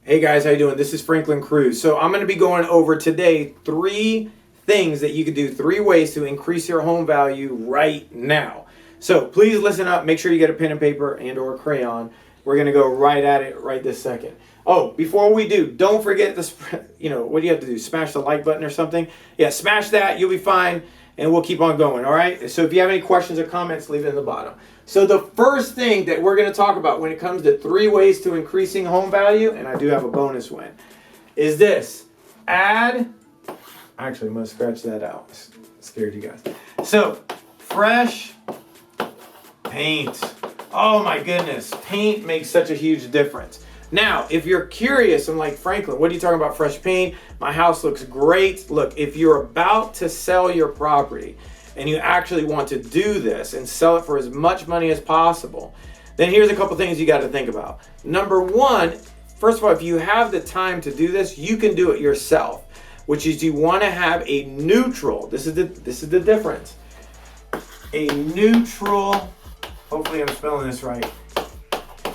Hey guys, how you doing? This is Franklin Cruz. So I'm going to be going over today 3 things that you can do, 3 ways to increase your home value right now. So please listen up. Make sure you get a pen and paper and or a crayon. We're going to go right at it right this second. Oh, before we do, don't forget to, what do you have to do? Smash the like button or something? Yeah, smash that. You'll be fine. And we'll keep on going, all right? So if you have any questions or comments, leave it in the bottom. So the first thing that we're going to talk about when it comes to 3 ways to increasing home value, and I do have a bonus one, is this. Actually, I'm going to scratch that out. Scared you guys. So, fresh paint. Oh my goodness. Paint makes such a huge difference. Now, if you're curious, I'm like, Franklin, what are you talking about, fresh paint? My house looks great. Look, if you're about to sell your property and you actually want to do this and sell it for as much money as possible, then here's a couple things you got to think about. Number 1, first of all, if you have the time to do this, you can do it yourself, which is you want to have a neutral, this is the difference, a neutral, hopefully I'm spelling this right,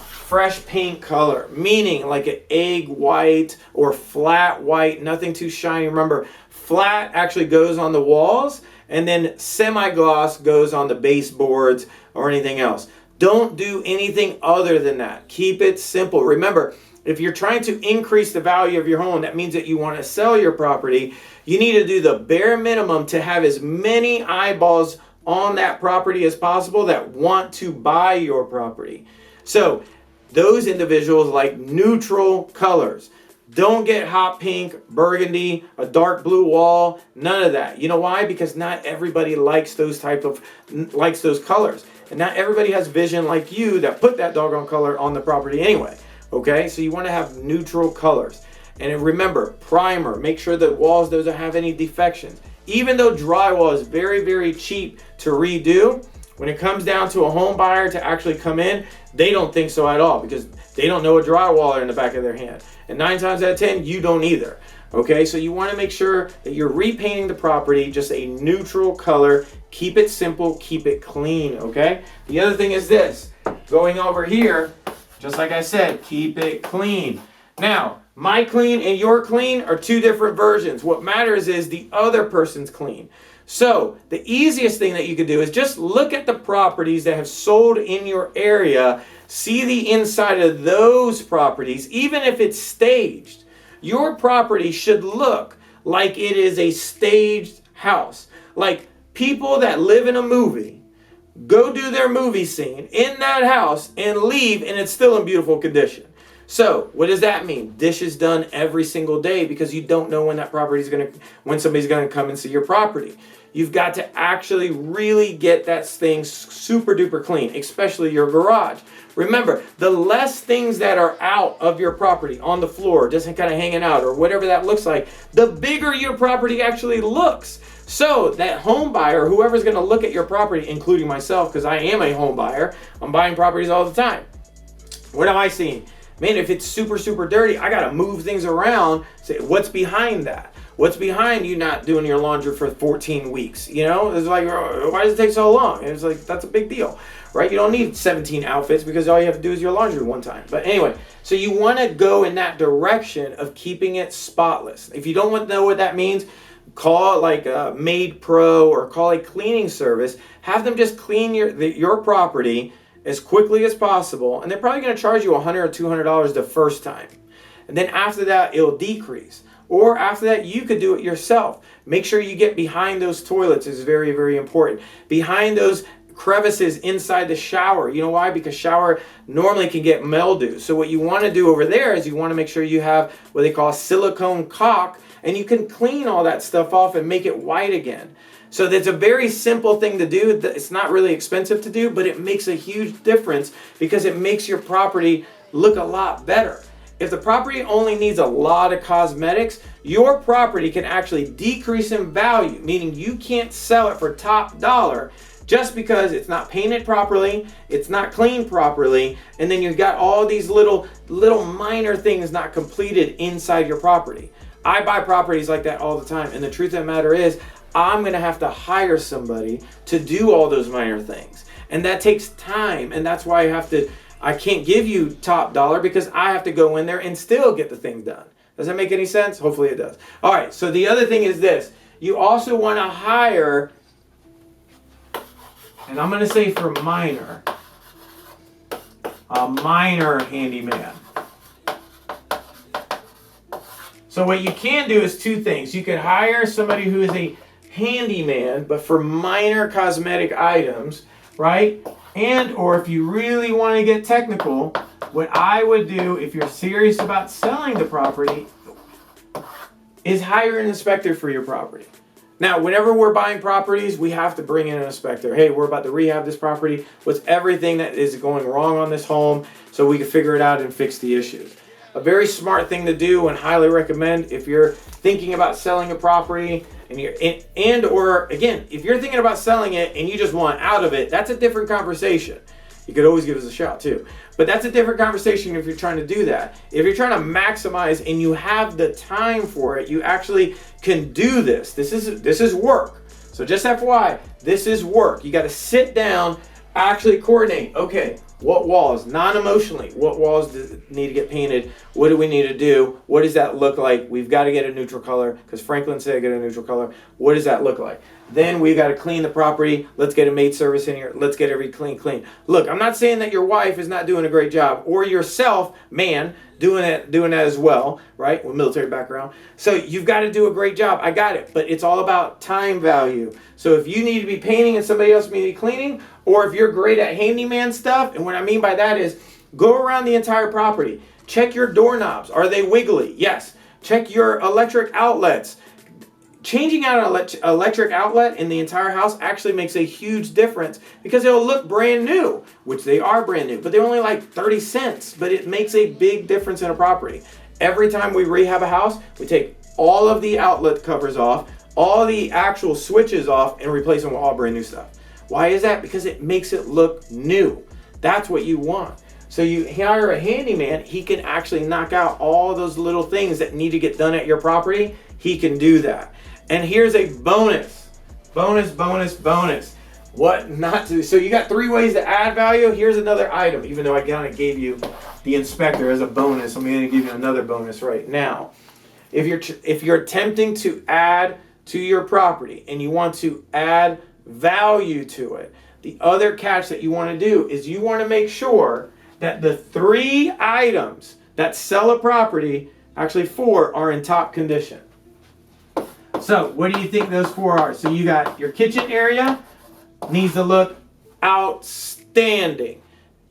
fresh paint color, meaning like an egg white or flat white, nothing too shiny. Remember, flat actually goes on the walls, and then semi-gloss goes on the baseboards or anything else. Don't do anything other than that. Keep it simple. Remember, if you're trying to increase the value of your home, that means that you want to sell your property, you need to do the bare minimum to have as many eyeballs on that property as possible that want to buy your property. So, those individuals like neutral colors. Don't get hot pink, burgundy, a dark blue wall, none of that. You know why? Because not everybody likes those colors. And not everybody has vision like you that put that doggone color on the property anyway. Okay? So you want to have neutral colors. And remember, primer. Make sure the walls doesn't have any defections. Even though drywall is very, very cheap to redo, when it comes down to a home buyer to actually come in, they don't think so at all because they don't know a drywaller in the back of their hand. And 9 times out of 10, you don't either. Okay, so you want to make sure that you're repainting the property just a neutral color. Keep it simple, keep it clean, okay? The other thing is this. Going over here, just like I said, keep it clean. Now, my clean and your clean are 2 different versions. What matters is the other person's clean. So the easiest thing that you can do is just look at the properties that have sold in your area, see the inside of those properties, even if it's staged. Your property should look like it is a staged house. Like people that live in a movie, go do their movie scene in that house and leave and it's still in beautiful condition. So, what does that mean? Dishes done every single day because you don't know when when somebody's gonna come and see your property. You've got to actually really get that thing super duper clean, especially your garage. Remember, the less things that are out of your property on the floor, just kind of hanging out or whatever that looks like, the bigger your property actually looks. So that home buyer, whoever's gonna look at your property, including myself, because I am a home buyer, I'm buying properties all the time. What am I seeing? Man, if it's super, super dirty, I got to move things around. Say, what's behind that? What's behind you not doing your laundry for 14 weeks? You know, it's like, why does it take so long? And it's like, that's a big deal, right? You don't need 17 outfits because all you have to do is your laundry one time. But anyway, so you want to go in that direction of keeping it spotless. If you don't want to know what that means, call like a Maid Pro or call a cleaning service. Have them just clean your property as quickly as possible, and they're probably going to charge you $100 or $200 the first time. And then after that, it'll decrease. Or after that, you could do it yourself. Make sure you get behind those toilets is very, very important. Behind those crevices inside the shower. You know why? Because shower normally can get mildew. So what you want to do over there is you want to make sure you have what they call a silicone caulk, and you can clean all that stuff off and make it white again. So that's a very simple thing to do. It's not really expensive to do, but it makes a huge difference because it makes your property look a lot better. If the property only needs a lot of cosmetics, your property can actually decrease in value, meaning you can't sell it for top dollar just because it's not painted properly, it's not cleaned properly, and then you've got all these little minor things not completed inside your property. I buy properties like that all the time, and the truth of the matter is, I'm going to have to hire somebody to do all those minor things. And that takes time, and that's why I have to I can't give you top dollar because I have to go in there and still get the thing done. Does that make any sense? Hopefully it does. All right, so the other thing is this. You also want to hire, and I'm going to say for minor, a minor handyman. So what you can do is two things. You can hire somebody who is a handyman, but for minor cosmetic items, right? And or if you really want to get technical, what I would do if you're serious about selling the property is hire an inspector for your property. Now, whenever we're buying properties, we have to bring in an inspector. Hey, we're about to rehab this property. What's everything that is going wrong on this home so we can figure it out and fix the issues. A very smart thing to do and highly recommend if you're thinking about selling a property or again, if you're thinking about selling it and you just want out of it, that's a different conversation. You could always give us a shout too. But that's a different conversation if you're trying to do that. If you're trying to maximize and you have the time for it, you actually can do this. This is work. So just FYI, this is work. You got to sit down, actually coordinate. Okay, what walls, non-emotionally, what walls need to get painted? What do we need to do? What does that look like? We've got to get a neutral color because Franklin said get a neutral color. What does that look like? Then we got to clean the property. Let's get a maid service in here. Let's get everything clean. Look, I'm not saying that your wife is not doing a great job or yourself, man, doing that as well, right? With military background. So you've got to do a great job. I got it. But it's all about time value. So if you need to be painting and somebody else may be cleaning, or if you're great at handyman stuff, and what I mean by that is go around the entire property. Check your doorknobs. Are they wiggly? Yes. Check your electric outlets. Changing out an electric outlet in the entire house actually makes a huge difference because it'll look brand new, which they are brand new, but they're only like 30 cents, but it makes a big difference in a property. Every time we rehab a house, we take all of the outlet covers off, all the actual switches off, and replace them with all brand new stuff. Why is that? Because it makes it look new. That's what you want. So you hire a handyman, he can actually knock out all those little things that need to get done at your property. He can do that. And here's a bonus. What not to do. So you got 3 ways to add value. Here's another item. Even though I kind of gave you the inspector as a bonus, I'm going to give you another bonus right now. If you're attempting to add to your property and you want to add value to it, the other catch that you want to do is you want to make sure that the 3 items that sell a property, actually 4, are in top condition. So what do you think those 4 are? So you got your kitchen area needs to look outstanding.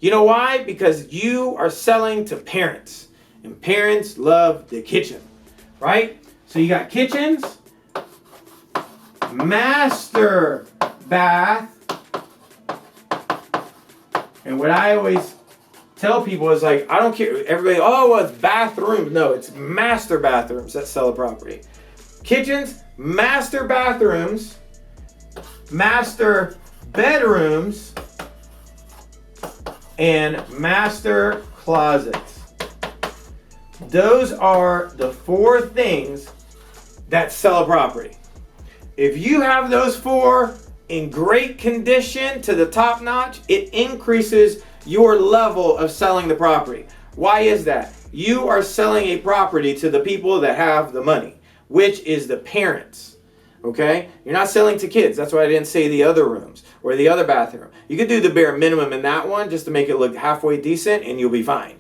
You know why? Because you are selling to parents, and parents love the kitchen, right? So you got kitchens, master bath, and what I always tell people is like, I don't care. Everybody, oh, well, it's bathrooms. No, it's master bathrooms that sell a property. Kitchens, master bathrooms, master bedrooms, and master closets. Those are the 4 things that sell a property. If you have those 4 in great condition to the top notch, it increases your level of selling the property. Why is that? You are selling a property to the people that have the money, which is the parents, okay? You're not selling to kids. That's why I didn't say the other rooms or the other bathroom. You could do the bare minimum in that one just to make it look halfway decent and you'll be fine.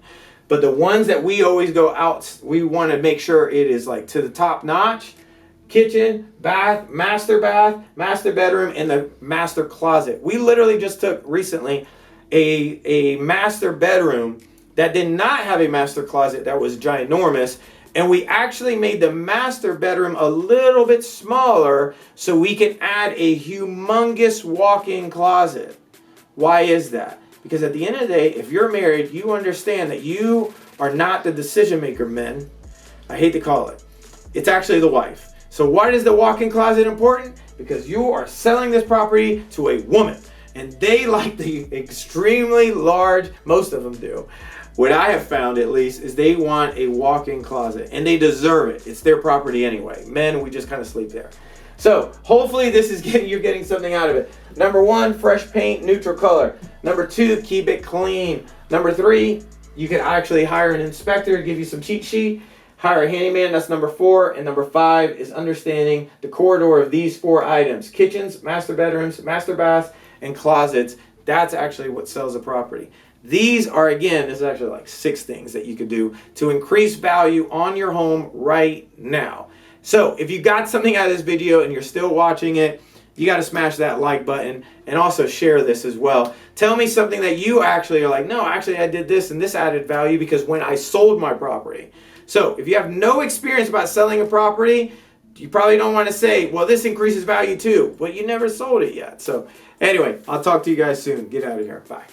But the ones that we always go out, we want to make sure it is like to the top notch. Kitchen, master bedroom, and the master closet. We literally just took recently a master bedroom that did not have a master closet that was ginormous, and we actually made the master bedroom a little bit smaller so we can add a humongous walk-in closet. Why is that? Because at the end of the day, if you're married, you understand that you are not the decision maker, men. I hate to call it. It's actually the wife. So why is the walk-in closet important? Because you are selling this property to a woman, and they like the extremely large, most of them do. What I have found, at least, is they want a walk-in closet, and they deserve it. It's their property anyway. Men, we just kind of sleep there. So hopefully this is you're getting something out of it. Number 1, fresh paint, neutral color. Number 2, keep it clean. Number 3, you can actually hire an inspector to give you some cheat sheet. Hire a handyman, that's number 4. And number 5 is understanding the corridor of these 4 items. Kitchens, master bedrooms, master baths, and closets. That's actually what sells a property. These are, again, this is actually like 6 things that you could do to increase value on your home right now. So if you got something out of this video and you're still watching it, you got to smash that like button and also share this as well. Tell me something that you actually are like, no, actually I did this and this added value because when I sold my property. So if you have no experience about selling a property, you probably don't want to say, well, this increases value too. Well, you never sold it yet. So anyway, I'll talk to you guys soon. Get out of here. Bye.